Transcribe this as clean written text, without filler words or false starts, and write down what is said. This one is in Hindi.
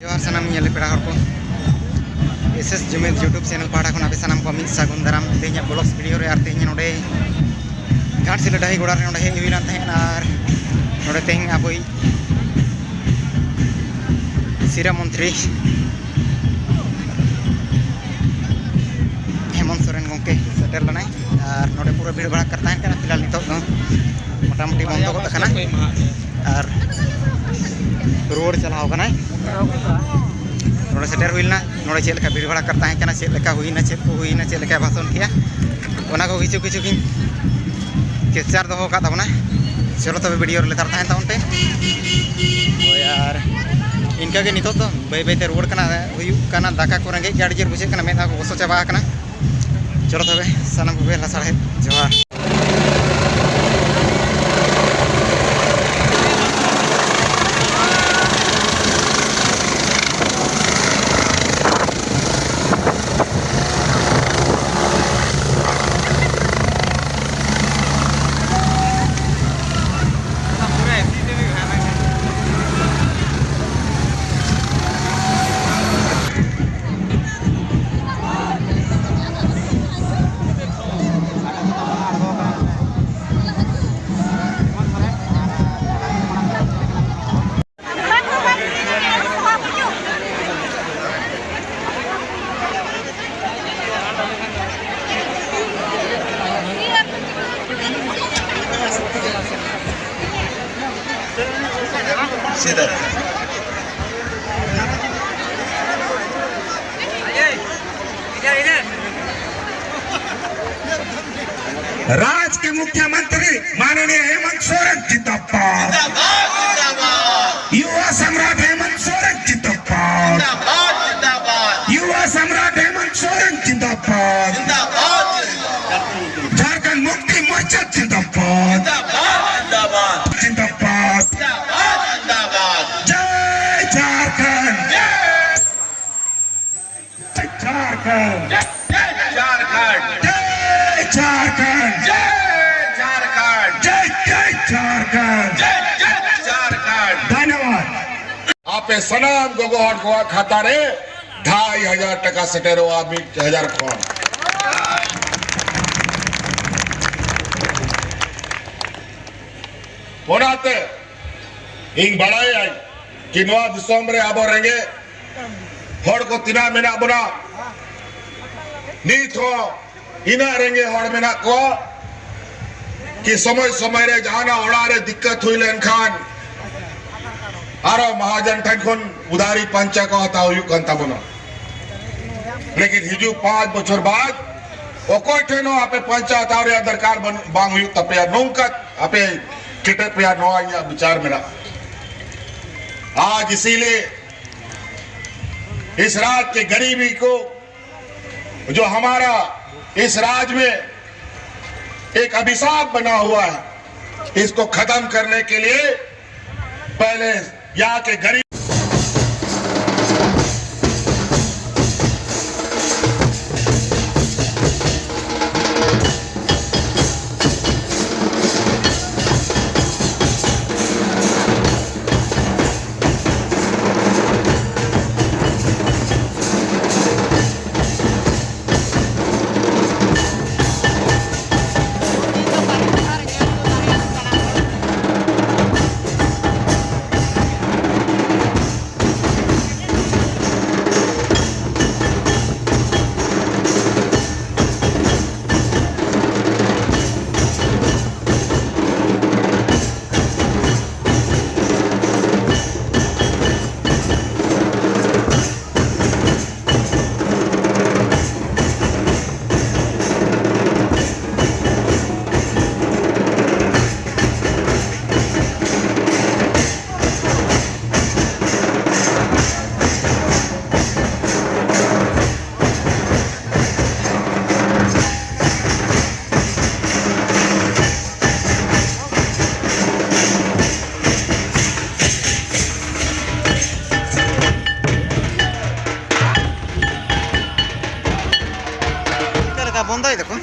जोहार सानाम ñele पेड़ा हर को एसएस जुमिद यूट्यूब चैनल पाड़ा खन आपे सानाम को मिद सागुन दाराम तेहኛ ब्लॉग्स वीडियो रे आर तेहኛ नोडे घाटशिला डाही गोड़ा रे नोडे हे हुइलान तहेन आर नोडे तेहñ आबोई सिरा मंत्री हेमंत सोरेन गंके सेटेल लनाय आर नोडे पूरा भीड़ भाड़ कर तहेन kana फिलहाल नितो दो मोटामुटी बंद गद kana आर रोड चलाव कना नोड़े सेटर हुईना नोड़े चेक लेका भीड़ भाड़ा करता है चेक लेका हुईना चेक को हुईना चेक लेका भाषण किया ओना को किछु किछु किन कैप्चर दो का तबना चलो तबे वीडियो लेतार ताहन ताउन पे ओ यार इनका के नितो तो बे बे ते रोड कना हुयु कना दाका को रंगे गाड़ी जर बुझे कना मेदा को बसो चाबा कना चलो तबे सनम को बेला साड़े जोहार राज्य के मुख्यमंत्री माननीय हेमंत सोरेन जिंदाबाद, युवा सम्राट हेमंत सोरेन जिंदाबाद, युवा सम्राट हेमंत सोरेन जिंदाबाद, झारखंड मुक्ति मोर्चा जिंदाबाद, जिंदाबाद, जय झारखंड, जय झारखंड, जय झारखंड, जय झारखंड, जय झारखंड, जय जय झारखंड, जय जय झारखंड। धन्यवाद। आपे सनाम गोगोहट गोवा खाता रे 2500 टका सटेरो आदमी 1000 खोन होनाते इन बड़ाई आई कि नवा दिसोम रे आबो रेंगे हड़ को तिना मेना बना नीत हो इना रेंगे हड़ मेना को कि समय समय रे जाना ओड़ा रे दिक्कत हुई लेन खान आरो महाजन ठन खन उधारी पंचा को हता हुई कंता बना लेकिन हिजू 5 बछर बाद ओको ठेनो आपे पंचा हता रे दरकार बांग हुई तपया नोंकत आपे किटे पे नो आया विचार मेरा आज इसीलिए इस राज्य के गरीबी को जो हमारा इस राज्य में एक अभिशाप बना हुआ है इसको खत्म करने के लिए पहले यहाँ के गरीब बंद है देखो